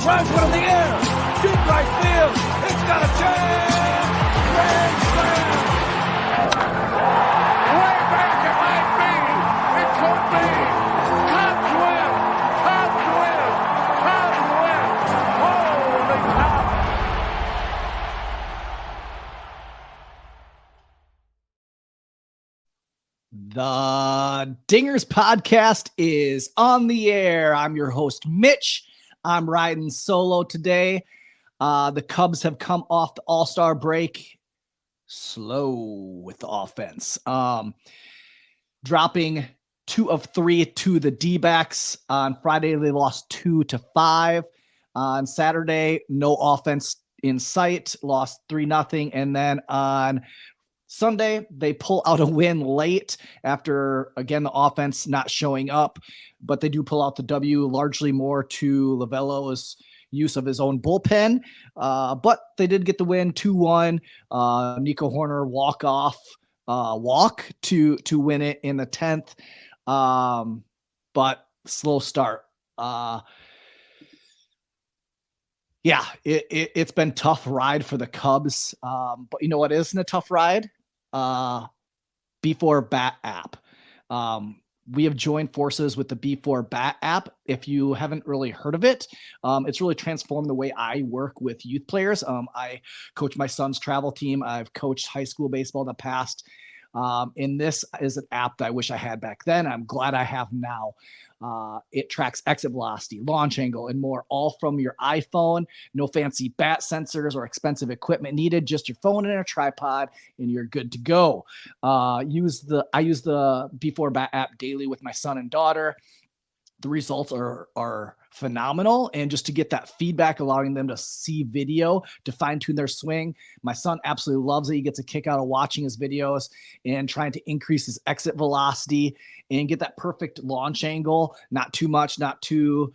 Drives one in the air. Deep right field. It's got a chance. Grand slam. Way back it might be. It could be. Cubs win. Cubs win. Cubs win. Holy cow. The Dingers podcast is on the air. I'm your host, Mitch. I'm riding solo today. The Cubs have come off the All-Star break slow with the offense. Dropping 2 of 3 to the D-backs. On Friday, they lost 2-5. On Saturday, no offense in sight, lost 3-0. And then on Sunday, they pull out a win late after, again, the offense not showing up, but they do pull out the W, largely more to Lovello's use of his own bullpen. But they did get the win 2-1. Nico Horner walk to win it in the 10th. But slow start. Yeah, it's been tough ride for the Cubs. But you know what isn't a tough ride? B4 Bat app. We have joined forces with the B4 Bat app. If you haven't really heard of it, it's really transformed the way I work with youth players. I coach my son's travel team. I've coached high school baseball in the past. And this is an app that I wish I had back then. I'm glad I have now. It tracks exit velocity, launch angle, and more, all from your iPhone. No fancy bat sensors or expensive equipment needed, just your phone and a tripod, and you're good to go. I use the B4 Bat app daily with my son and daughter. The results are phenomenal. And just to get that feedback, allowing them to see video to fine tune their swing. My son absolutely loves it. He gets a kick out of watching his videos and trying to increase his exit velocity and get that perfect launch angle, not too much, not too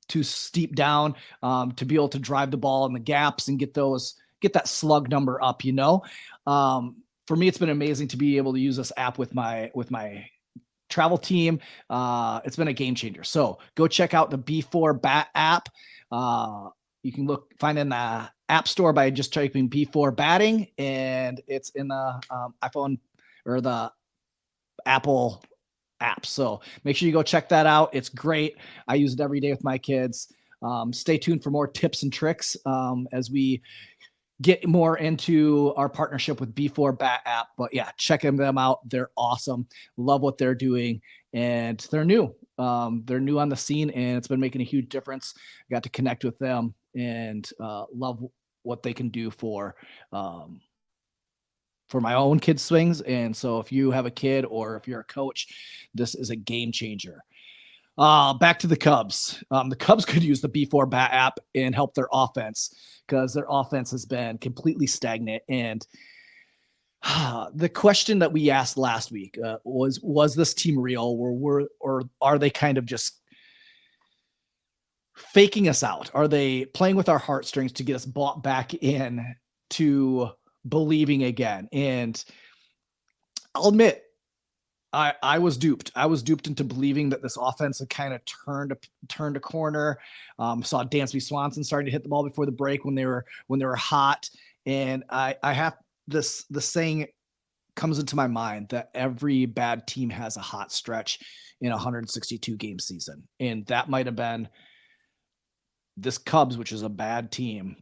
steep down, to be able to drive the ball in the gaps and get that slug number up, For me, it's been amazing to be able to use this app with my travel team. It's been a game changer. So go check out the B4 Bat app. You can find it in the app store by just typing B4 batting, and it's in the iPhone or the Apple app. So make sure you go check that out. It's great. I use it every day with my kids. Stay tuned for more tips and tricks as we get more into our partnership with B4 Bat app. But yeah, checking them out. They're awesome. Love what they're doing. And they're new. They're new on the scene, and it's been making a huge difference. I got to connect with them and love what they can do for my own kids' swings. And so if you have a kid or if you're a coach, this is a game changer. Back to the Cubs. The Cubs could use the B4 Bat app and help their offense, because their offense has been completely stagnant. And the question that we asked last week was this team real, or are they kind of just faking us out? Are they playing with our heartstrings to get us bought back in to believing again? And I'll admit, I was duped. I was duped into believing that this offense had kind of turned a corner. Saw Dansby Swanson starting to hit the ball before the break when they were hot. And I have the saying comes into my mind that every bad team has a hot stretch in a 162 game season. And that might have been this Cubs, which is a bad team,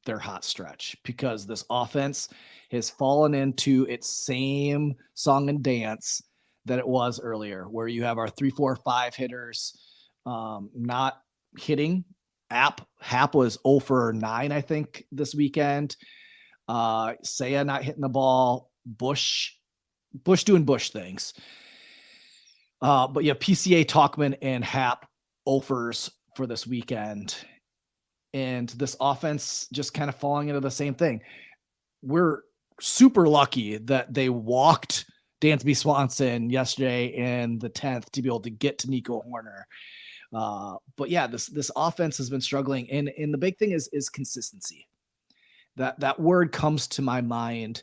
their hot stretch, because this offense has fallen into its same song and dance that it was earlier, where you have our 3, 4, 5 hitters not hitting. Hap was 0 for 9, I think, this weekend. Seiya not hitting the ball. Bush doing Bush things. But yeah, PCA, Talkman, and Hap 0-fers for this weekend. And this offense just kind of falling into the same thing. We're super lucky that they walked Dansby Swanson yesterday in the 10th to be able to get to Nico Horner. But yeah, this offense has been struggling. And the big thing is consistency. That word comes to my mind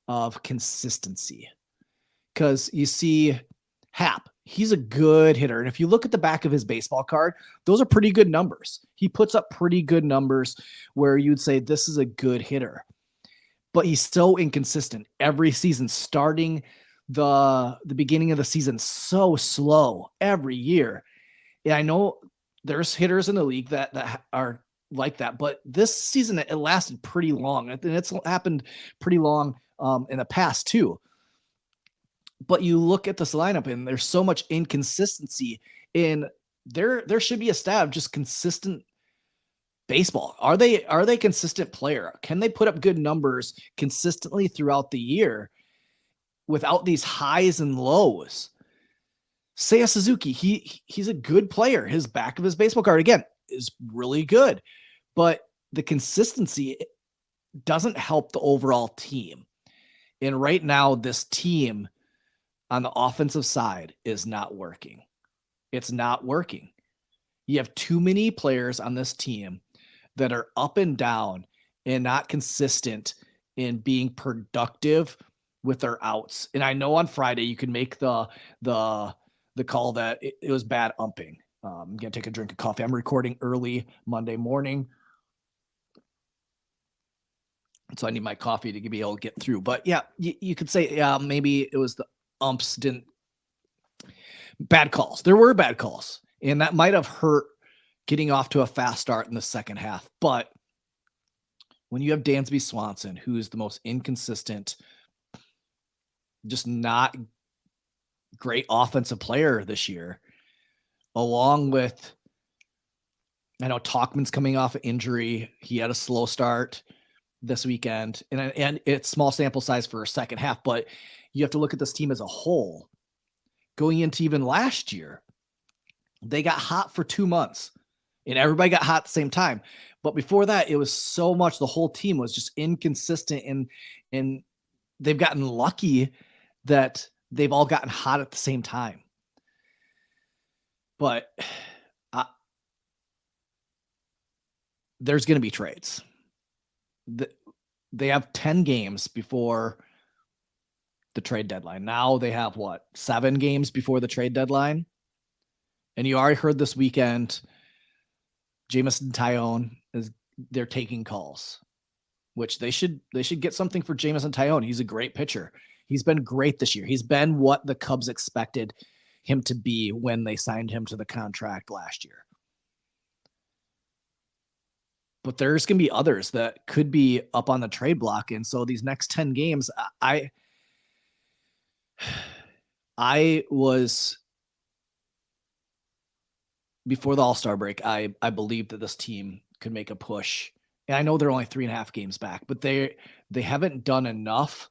of consistency, because you see Hap, he's a good hitter. And if you look at the back of his baseball card, those are pretty good numbers. He puts up pretty good numbers where you'd say this is a good hitter. But he's so inconsistent every season, starting the beginning of the season so slow every year. And I know there's hitters in the league that are like that, but this season it lasted pretty long, and it's happened pretty long in the past too. But you look at this lineup, and there's so much inconsistency. In there should be a stat of just consistent baseball. Are they consistent player? Can they put up good numbers consistently throughout the year without these highs and lows? Seiya Suzuki, he's a good player. His back of his baseball card again is really good, but the consistency doesn't help the overall team. And right now, this team on the offensive side is not working. It's not working. You have too many players on this team that are up and down and not consistent in being productive with their outs. And I know on Friday you can make the call that it was bad umping. I'm going to take a drink of coffee. I'm recording early Monday morning, so I need my coffee to be able to get through. But yeah, you could say, yeah, maybe it was the umps didn't bad calls. There were bad calls, and that might have hurt getting off to a fast start in the second half. But when you have Dansby Swanson, who's the most inconsistent, just not great offensive player this year, along with, I know Talkman's coming off an injury. He had a slow start this weekend, and it's small sample size for a second half, but you have to look at this team as a whole. Going into even last year, they got hot for 2 months, and everybody got hot at the same time. But before that, it was so much, the whole team was just inconsistent, and they've gotten lucky that they've all gotten hot at the same time. But there's going to be trades. They have 10 games before the trade deadline. Now they have 7 games before the trade deadline. And you already heard this weekend, Jameson Taillon they're taking calls, which they should get something for Jameson Taillon. He's a great pitcher. He's been great this year. He's been what the Cubs expected him to be when they signed him to the contract last year. But there's going to be others that could be up on the trade block. And so these next 10 games, I was, before the All-Star break, I believed that this team could make a push. And I know they're only 3.5 games back, but they haven't done enough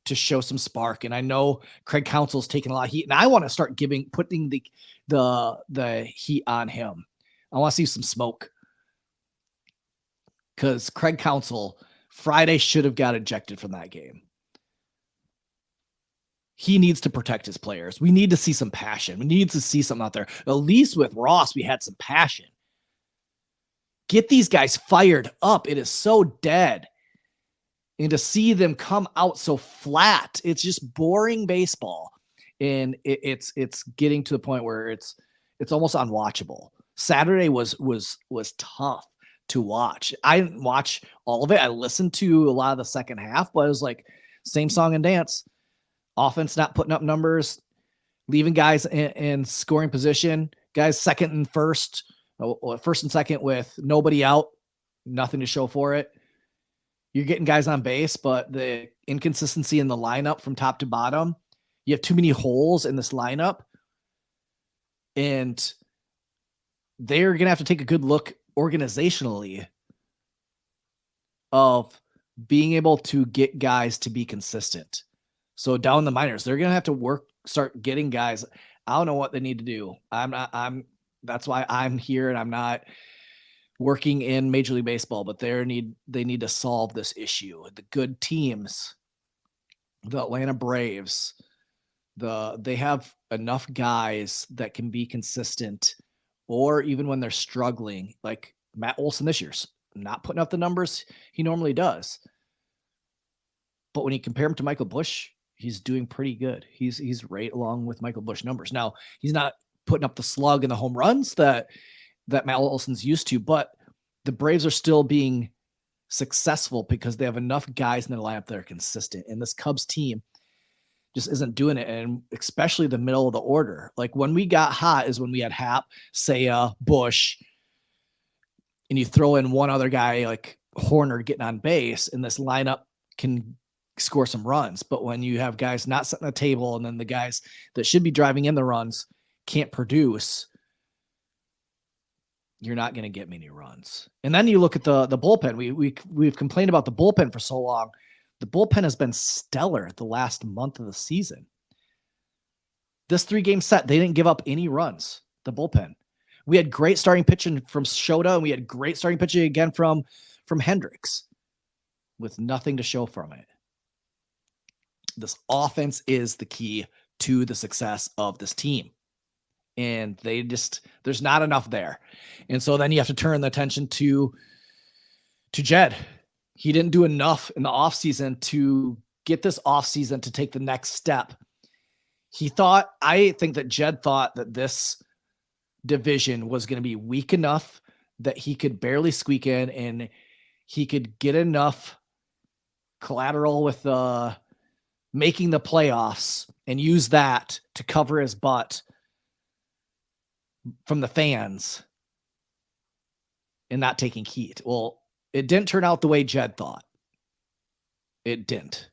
to show some spark. And I know Craig Counsell's taking a lot of heat, and I want to start putting the heat on him. I want to see some smoke, because Craig Counsell Friday should have got ejected from that game. He needs to protect his players. We need to see some passion. We need to see something out there. At least with Ross, we had some passion. Get these guys fired up. It is so dead. And to see them come out so flat, it's just boring baseball. And it's getting to the point where it's almost unwatchable. Saturday was tough to watch. I didn't watch all of it. I listened to a lot of the second half, but it was like same song and dance. Offense not putting up numbers, leaving guys in scoring position, guys second and first and second with nobody out, nothing to show for it. You're getting guys on base, but the inconsistency in the lineup from top to bottom, you have too many holes in this lineup, and they're going to have to take a good look organizationally of being able to get guys to be consistent. So down the minors, they're going to have to start getting guys. I don't know what they need to do. That's why I'm here, and I'm not working in Major League Baseball, but they need to solve this issue. The good teams, the Atlanta Braves, they have enough guys that can be consistent, or even when they're struggling, like Matt Olson this year's not putting up the numbers he normally does. But when you compare him to Michael Busch, he's doing pretty good. He's right along with Michael Busch numbers. Now, he's not putting up the slug and the home runs that Matt Olson's used to, but the Braves are still being successful because they have enough guys in their lineup that are consistent. And this Cubs team just isn't doing it. And especially the middle of the order. Like when we got hot is when we had Happ, Seiya, Busch, and you throw in one other guy like Horner getting on base, and this lineup can score some runs. But when you have guys not setting the table, and then the guys that should be driving in the runs can't produce, you're not going to get many runs. And then you look at the bullpen. We've complained about the bullpen for so long. The bullpen has been stellar the last month of the season. This 3-game set, they didn't give up any runs, the bullpen. We had great starting pitching from Shota, and we had great starting pitching again from Hendricks with nothing to show from it. This offense is the key to the success of this team. And there's not enough there. And so then you have to turn the attention to Jed. He didn't do enough in the offseason to get this offseason to take the next step. I think that Jed thought that this division was going to be weak enough that he could barely squeak in, and he could get enough collateral with making the playoffs and use that to cover his butt from the fans and not taking heat. Well, it didn't turn out the way Jed thought. It didn't.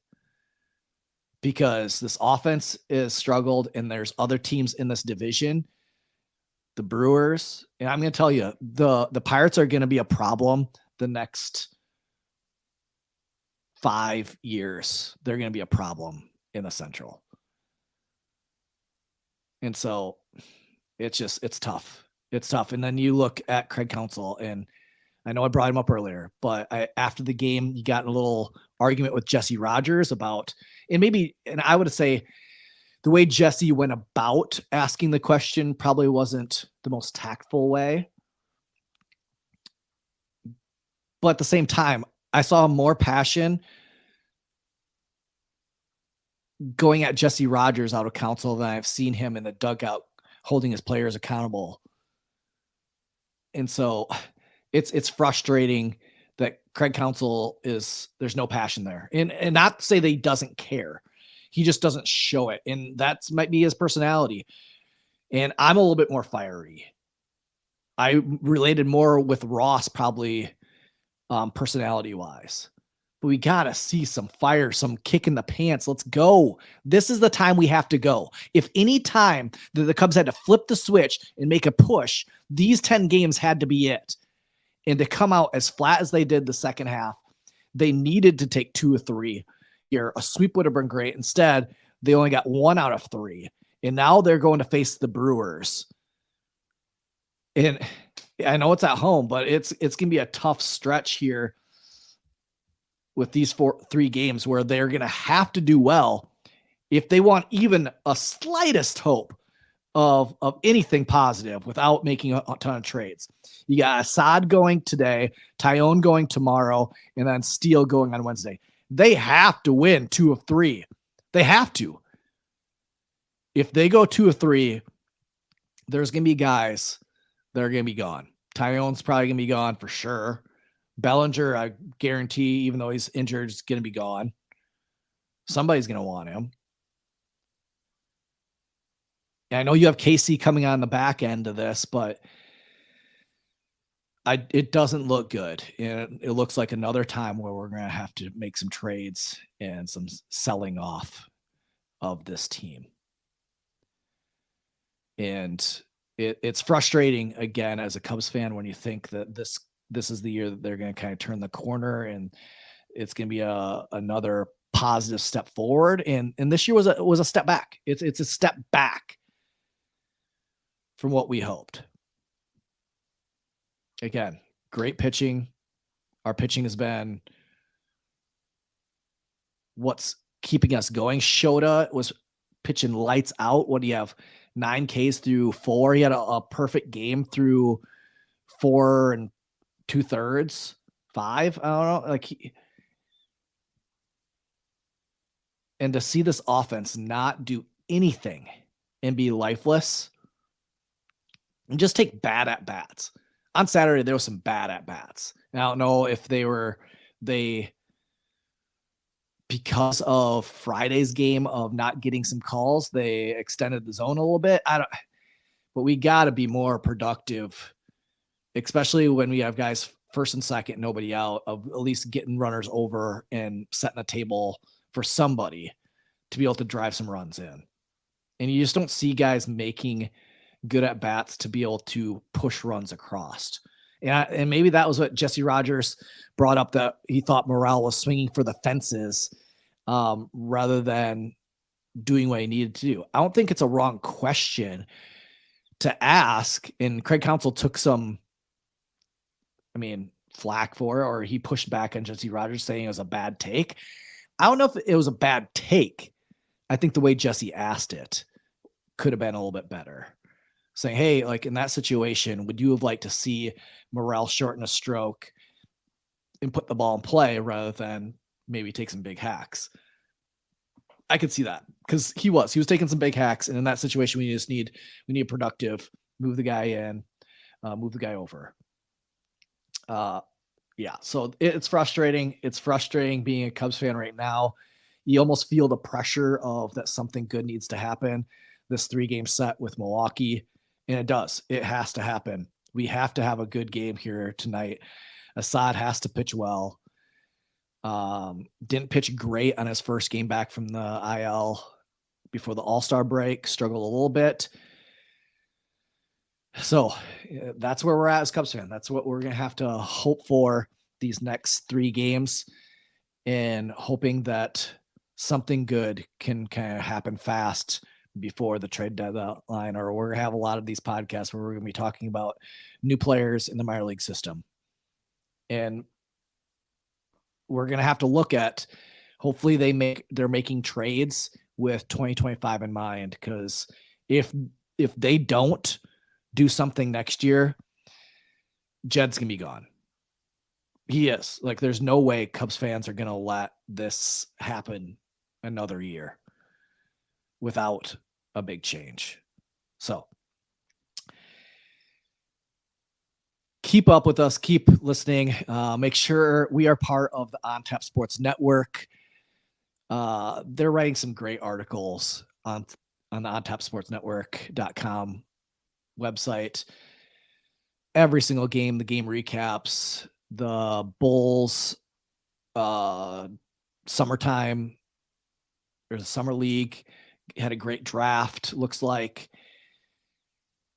Because this offense is struggled, and there's other teams in this division, the Brewers. And I'm going to tell you, the Pirates are going to be a problem the next 5 years. They're going to be a problem in the Central. And so it's tough. It's tough. And then you look at Craig Counsell, and I know I brought him up earlier, but after the game, you got in a little argument with Jesse Rogers about, and I would say the way Jesse went about asking the question probably wasn't the most tactful way. But at the same time, I saw more passion going at Jesse Rogers out of Counsell than I've seen him in the dugout holding his players accountable. And so it's frustrating that Craig Counsell there's no passion there. And not to say that he doesn't care. He just doesn't show it. And that might be his personality. And I'm a little bit more fiery. I related more with Ross probably personality-wise. But we got to see some fire, some kick in the pants. Let's go. This is the time we have to go. If any time that the Cubs had to flip the switch and make a push, these 10 games had to be it. And to come out as flat as they did the second half, they needed to take 2 or 3 here. A sweep would have been great. Instead, they only got 1 out of 3. And now they're going to face the Brewers. And I know it's at home, but it's going to be a tough stretch here with these 3 games where they're going to have to do well if they want even a slightest hope of anything positive without making a ton of trades. You got Assad going today, Taillon going tomorrow, and then Steele going on Wednesday. They have to win 2 of 3. They have to. If they go 2 of 3, there's going to be guys that are going to be gone. Taillon's probably going to be gone for sure. Bellinger, I guarantee, even though he's injured, is going to be gone. Somebody's going to want him. And I know you have Casey coming on the back end of this, but it doesn't look good. And it looks like another time where we're going to have to make some trades and some selling off of this team. And it's frustrating, again, as a Cubs fan, when you think that this is the year that they're going to kind of turn the corner and it's going to be another positive step forward. And this year was a step back. It's a step back from what we hoped. Again, great pitching. Our pitching has been what's keeping us going. Shota was pitching lights out. What do you have? 9 Ks through 4. He had a perfect game through 4 2/3, 5. I don't know. And to see this offense not do anything and be lifeless and just take bad at bats. On Saturday, there was some bad at bats. I don't know if they because of Friday's game of not getting some calls, they extended the zone a little bit. But we got to be more productive, especially when we have guys first and second, nobody out, of at least getting runners over and setting a table for somebody to be able to drive some runs in. And you just don't see guys making good at bats to be able to push runs across. And maybe that was what Jesse Rogers brought up, that he thought Morale was swinging for the fences rather than doing what he needed to do. I don't think it's a wrong question to ask. And Craig Counsell took some, flack for it, or he pushed back on Jesse Rogers saying it was a bad take. I don't know if it was a bad take. I think the way Jesse asked it could have been a little bit better. Saying, hey, like in that situation, would you have liked to see Morale shorten a stroke and put the ball in play rather than maybe take some big hacks? I could see that, because he was taking some big hacks. And in that situation, we need productive, move the guy in, move the guy over. So it's frustrating. It's frustrating being a Cubs fan right now. You almost feel the pressure of that something good needs to happen. This 3-game set with Milwaukee. And it does. It has to happen. We have to have a good game here tonight. Assad has to pitch well. Didn't pitch great on his first game back from the IL before the All-Star break. Struggled a little bit. So that's where we're at as Cubs fan. That's what we're going to have to hope for these next 3 games, and hoping that something good can kind of happen fast before the trade deadline, or we're going to have a lot of these podcasts where we're going to be talking about new players in the minor league system. And we're going to have to look at, hopefully they're making trades with 2025 in mind, because if they don't do something next year, Jed's going to be gone. He is. Like, there's no way Cubs fans are going to let this happen another year without a big change. So keep up with us, keep listening. Make sure we are part of the On Tap Sports Network. They're writing some great articles on the ontapsportsnetwork.com website. Every single game, the game recaps, the Bulls, summertime, there's a summer league, had a great draft, looks like.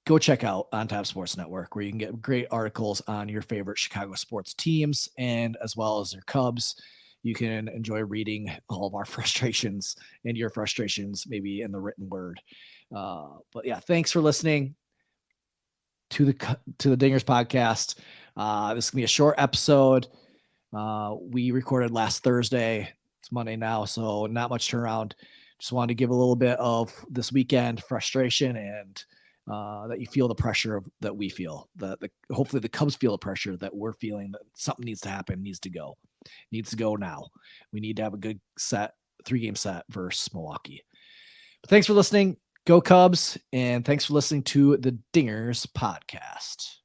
Go check out On Tap Sports Network, where you can get great articles on your favorite Chicago sports teams, and as well as their Cubs. You can enjoy reading all of our frustrations and your frustrations, maybe in the written word. But yeah, thanks for listening to the Dingers podcast. This is gonna be a short episode. We recorded last Thursday. It's Monday now, so not much turnaround. Just wanted to give a little bit of this weekend frustration, and that you feel the pressure that we feel. Hopefully the Cubs feel the pressure that we're feeling, that something needs to happen, needs to go now. We need to have a good 3-game set versus Milwaukee. But thanks for listening. Go Cubs, and thanks for listening to the Dingers podcast.